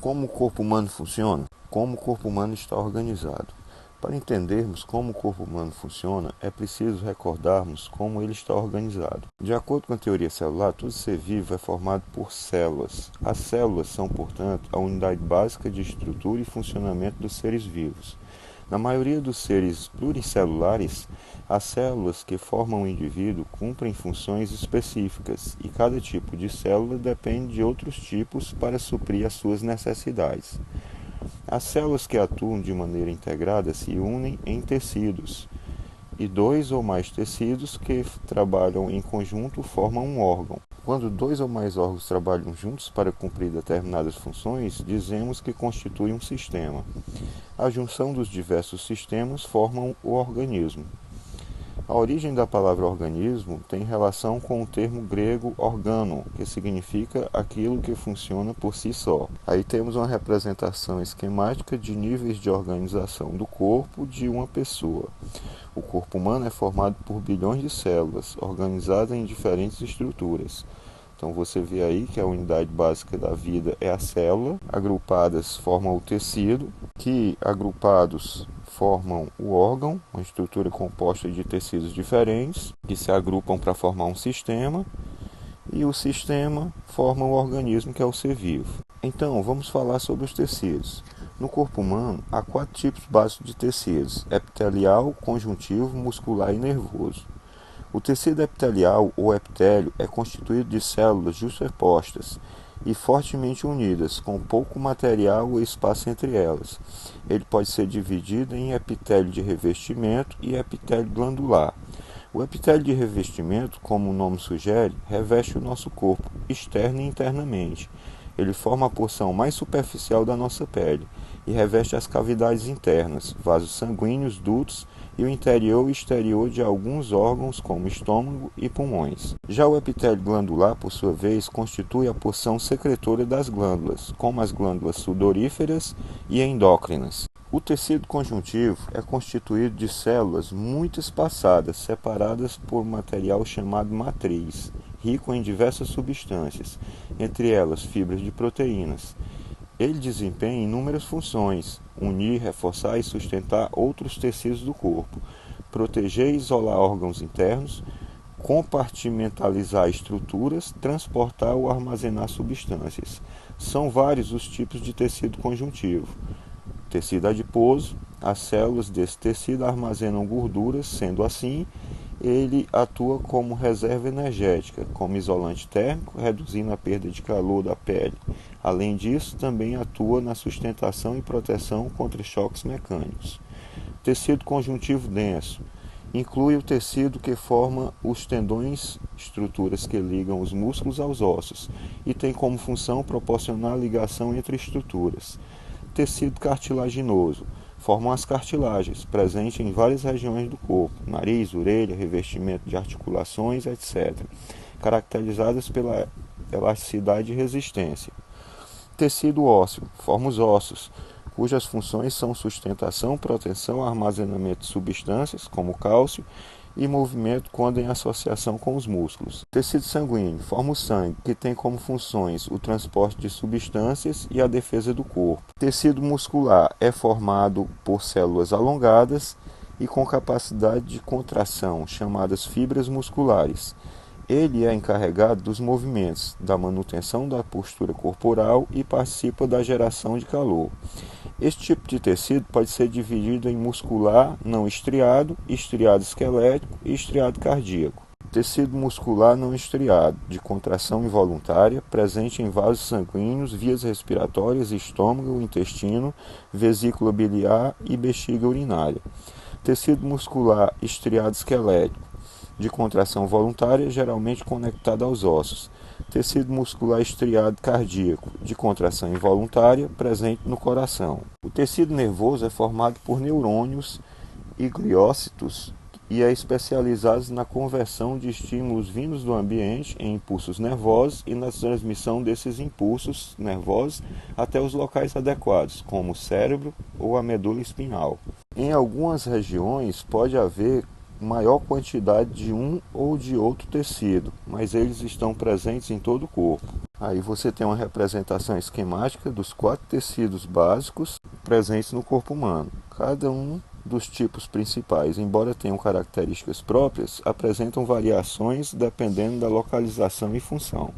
Como o corpo humano funciona? Como o corpo humano está organizado? Para entendermos como o corpo humano funciona, é preciso recordarmos como ele está organizado. De acordo com a teoria celular, todo ser vivo é formado por células. As células são, portanto, a unidade básica de estrutura e funcionamento dos seres vivos. Na maioria dos seres pluricelulares, as células que formam o indivíduo cumprem funções específicas e cada tipo de célula depende de outros tipos para suprir as suas necessidades. As células que atuam de maneira integrada se unem em tecidos, e dois ou mais tecidos que trabalham em conjunto formam um órgão. Quando dois ou mais órgãos trabalham juntos para cumprir determinadas funções, dizemos que constitui um sistema. A junção dos diversos sistemas formam o organismo. A origem da palavra organismo tem relação com o termo grego organo, que significa aquilo que funciona por si só. Aí temos uma representação esquemática de níveis de organização do corpo de uma pessoa. O corpo humano é formado por bilhões de células, organizadas em diferentes estruturas. Então você vê aí que a unidade básica da vida é a célula, agrupadas formam o tecido, que agrupados formam o órgão, uma estrutura composta de tecidos diferentes, que se agrupam para formar um sistema, e o sistema forma o organismo, que é o ser vivo. Então, vamos falar sobre os tecidos. No corpo humano, há 4 tipos básicos de tecidos: epitelial, conjuntivo, muscular e nervoso. O tecido epitelial, ou epitélio, é constituído de células justapostas e fortemente unidas, com pouco material ou espaço entre elas. Ele pode ser dividido em epitélio de revestimento e epitélio glandular. O epitélio de revestimento, como o nome sugere, reveste o nosso corpo, externa e internamente. Ele forma a porção mais superficial da nossa pele e reveste as cavidades internas, vasos sanguíneos, dutos e o interior e exterior de alguns órgãos, como estômago e pulmões. Já o epitélio glandular, por sua vez, constitui a porção secretora das glândulas, como as glândulas sudoríferas e endócrinas. O tecido conjuntivo é constituído de células muito espaçadas, separadas por material chamado matriz, rico em diversas substâncias, entre elas fibras de proteínas. Ele desempenha inúmeras funções: unir, reforçar e sustentar outros tecidos do corpo, proteger e isolar órgãos internos, compartimentalizar estruturas, transportar ou armazenar substâncias. São vários os tipos de tecido conjuntivo. Tecido adiposo: as células desse tecido armazenam gorduras, sendo assim, ele atua como reserva energética, como isolante térmico, reduzindo a perda de calor da pele. Além disso, também atua na sustentação e proteção contra choques mecânicos. Tecido conjuntivo denso: inclui o tecido que forma os tendões, estruturas que ligam os músculos aos ossos, e tem como função proporcionar a ligação entre estruturas. Tecido cartilaginoso: formam as cartilagens, presentes em várias regiões do corpo, nariz, orelha, revestimento de articulações, etc., caracterizadas pela elasticidade e resistência. Tecido ósseo: forma os ossos, cujas funções são sustentação, proteção, armazenamento de substâncias, como cálcio, e movimento quando em associação com os músculos. Tecido sanguíneo: forma o sangue, que tem como funções o transporte de substâncias e a defesa do corpo. Tecido muscular é formado por células alongadas e com capacidade de contração, chamadas fibras musculares. Ele é encarregado dos movimentos, da manutenção da postura corporal e participa da geração de calor. Este tipo de tecido pode ser dividido em muscular não estriado, estriado esquelético e estriado cardíaco. Tecido muscular não estriado, de contração involuntária, presente em vasos sanguíneos, vias respiratórias, estômago, intestino, vesícula biliar e bexiga urinária. Tecido muscular estriado esquelético, de contração voluntária, geralmente conectado aos ossos. Tecido muscular estriado cardíaco, de contração involuntária, presente no coração. O tecido nervoso é formado por neurônios e gliócitos e é especializado na conversão de estímulos vindos do ambiente em impulsos nervosos e na transmissão desses impulsos nervosos até os locais adequados, como o cérebro ou a medula espinhal. Em algumas regiões pode haver maior quantidade de um ou de outro tecido, mas eles estão presentes em todo o corpo. Aí você tem uma representação esquemática dos 4 tecidos básicos presentes no corpo humano. Cada um dos tipos principais, embora tenham características próprias, apresentam variações dependendo da localização e função.